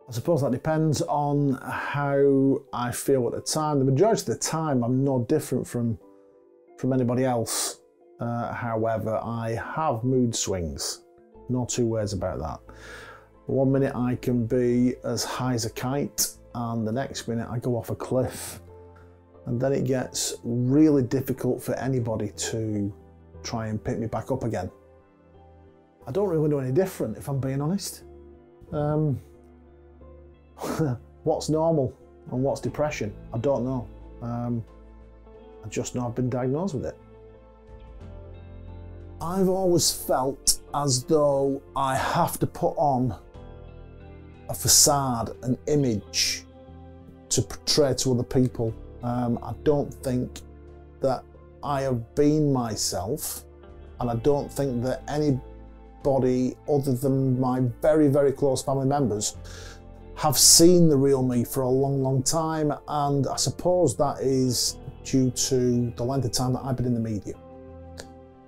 I suppose that depends on how I feel at the time. The majority of the time I'm no different from anybody else. However, I have mood swings. No two ways about that. One minute I can be as high as a kite, and the next minute I go off a cliff. And then it gets really difficult for anybody to try and pick me back up again. I don't really do any different, if I'm being honest. What's normal and what's depression? I don't know. I just know I've been diagnosed with it. I've always felt as though I have to put on a facade, an image to portray to other people. I don't think that I have been myself, and I don't think that anybody other than my very, very close family members have seen the real me for a long, long time, and I suppose that is due to the length of time that I've been in the media.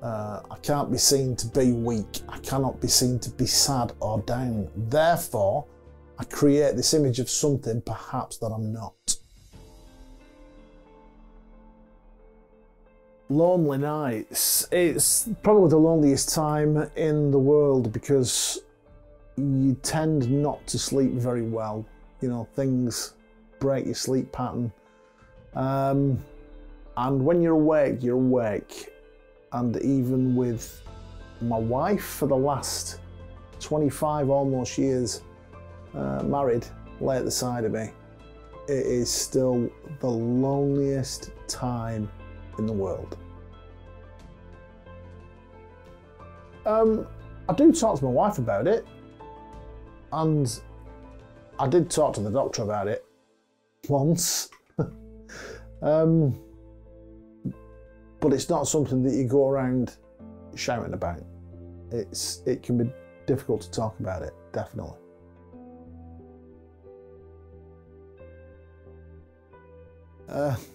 I can't be seen to be weak. I cannot be seen to be sad or down. Therefore, I create this image of something perhaps that I'm not. Lonely nights. It's probably the loneliest time in the world because you tend not to sleep very well. You know, things break your sleep pattern. And when you're awake, you're awake. And even with my wife for the last 25 almost years, married, lay at the side of me, it is still the loneliest time in the world. I do talk to my wife about it, and I did talk to the doctor about it once. But it's not something that you go around shouting about. It can be difficult to talk about it, definitely.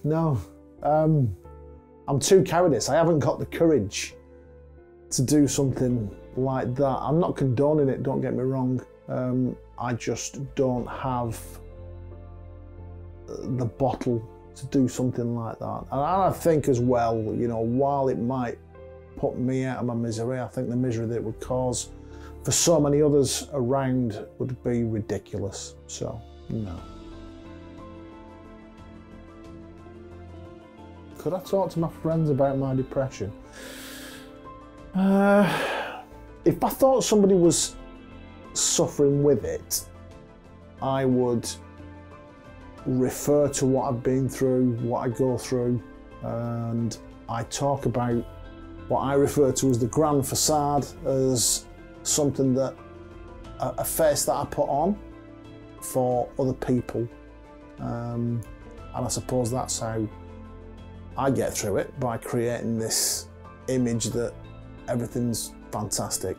No, I'm too cowardice. I haven't got the courage to do something like that. I'm not condoning it, don't get me wrong. I just don't have the bottle to do something like that. And I think as well, you know, while it might put me out of my misery, I think the misery that it would cause for so many others around would be ridiculous. So, no. Could I talk to my friends about my depression? If I thought somebody was suffering with it, I would refer to what I've been through, what I go through, and I talk about what I refer to as the grand facade, as something that, a face that I put on for other people. And I suppose that's how I get through it, by creating this image that everything's fantastic,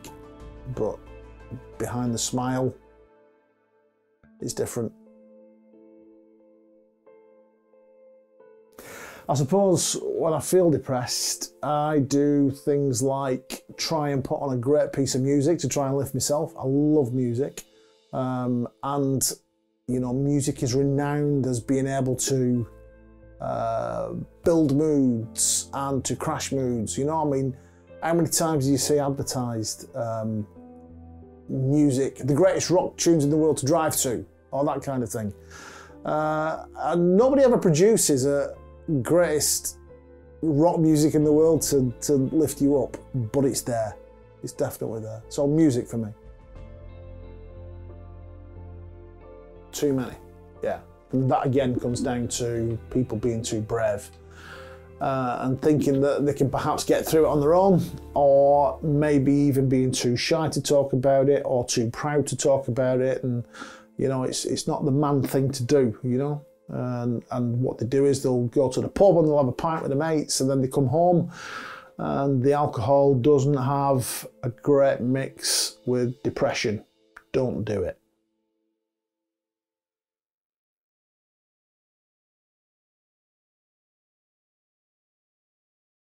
but behind the smile, it's different. I suppose when I feel depressed, I do things like try and put on a great piece of music to try and lift myself. I love music. And, you know, music is renowned as being able to build moods and to crash moods. You know what I mean? How many times do you see advertised music, the greatest rock tunes in the world to drive to, or that kind of thing? And nobody ever produces a greatest rock music in the world to lift you up, but it's there. It's definitely there. So music for me. Too many, yeah. And that again comes down to people being too brave and thinking that they can perhaps get through it on their own, or maybe even being too shy to talk about it, or too proud to talk about it. And you know, it's not the man thing to do, you know. And what they do is they'll go to the pub and they'll have a pint with their mates, and then they come home and the alcohol doesn't have a great mix with depression. Don't do it.